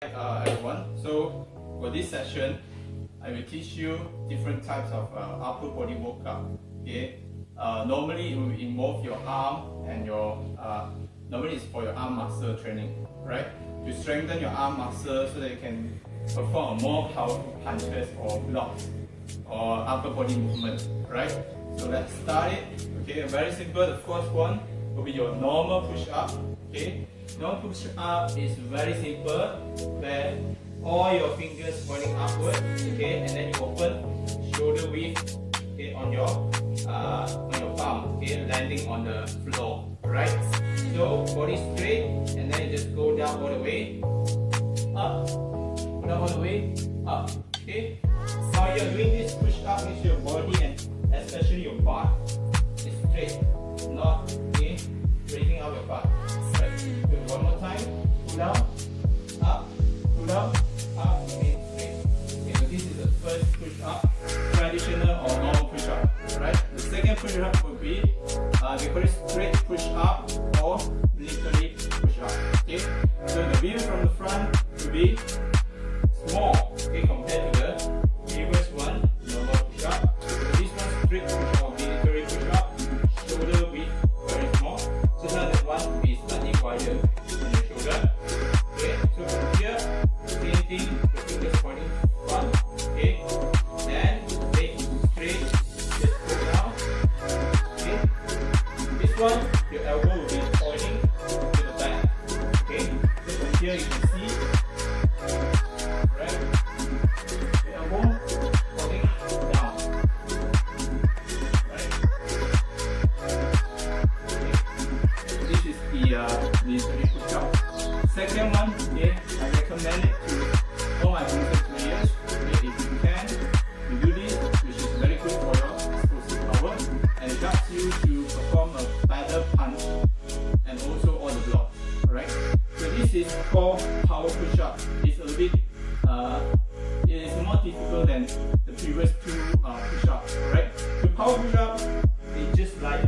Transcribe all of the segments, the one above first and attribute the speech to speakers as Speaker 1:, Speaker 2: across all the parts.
Speaker 1: Everyone, so for this session I will teach you different types of upper body workout. Okay, normally it will involve your arm and your normally it's for your arm muscle training, right? To strengthen your arm muscle so that you can perform more powerful punches or blocks or upper body movement, right? So let's start it. Okay, very simple. The first one will be your normal push up. Okay, normal push up is very simple, where all your fingers pointing upward. Okay, and then you open shoulder width. Okay, on your palm. Okay, landing on the floor. Right. So body straight, and then you just go down all the way up. Down all the way up. Okay. While you're doing this push up, make sure your body and especially your butt is straight, not raising up your butt. Right. Do it one more time. Pull down, up, pull down, up, and straight. Okay, so this is the first push up, traditional or normal push up. Right. The second push up would be we call it straight push up or military push up. Okay. So the view from the front will be small. Okay, compared to the previous one, normal push up. So this one straight push up, military push up, shoulder width very small. So now that one will be slightly wider on your shoulder. Okay, so from here, same thing, the fingers pointing front. Okay, and take straight, just go down. Okay, this one, your elbow will be pointing to the back. Okay, so from here you can see. Second one, okay, I recommend it to all my boxer players. Okay, if you can, you do this, which is very good for your explosive power, and it helps you to perform a better punch and also all the blocks. Alright, so this is called power push up. It's a bit, it is more difficult than the previous two push ups. Right, so power push up is just like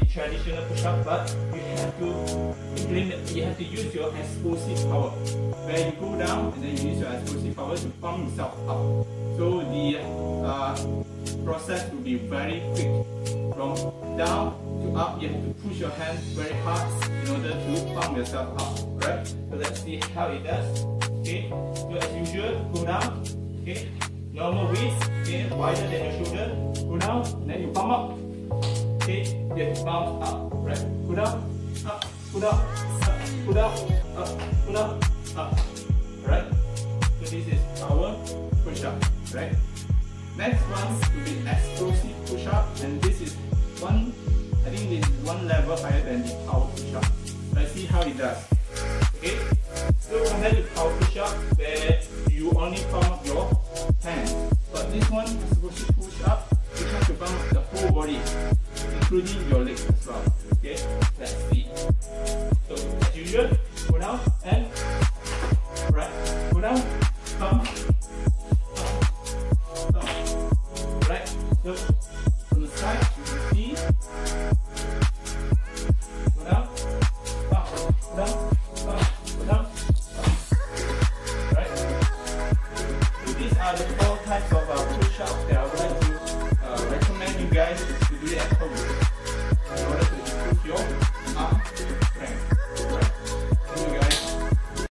Speaker 1: the traditional push up, but you have to you have to use your explosive power, where you go down and then you use your explosive power to pump yourself up. So the process will be very quick. From down to up, you have to push your hands very hard in order to pump yourself up. Right? So let's see how it does. Okay. So as usual, go down. Okay. Normal width. Okay. Wider than your shoulder. Go down. And then you pump up. Okay. You have to bounce up. Right? Go down. Up. Pull up, up, pull up, up, pull up, up. Right? So this is power push up. Right? Next one will be explosive push up, and this is one. I think this is one level higher than the power push up. Let's see how it does. Okay? So compared to power push up, where you only pump up your hands, but this one explosive push up, you have to pump up the whole body, including your legs as well. Okay? Let's see. So as usual, go down and right, go down, pump, right. So from the side you can see, go down, pump, go down, pump, go down, pump. Right. So these are the 4 types of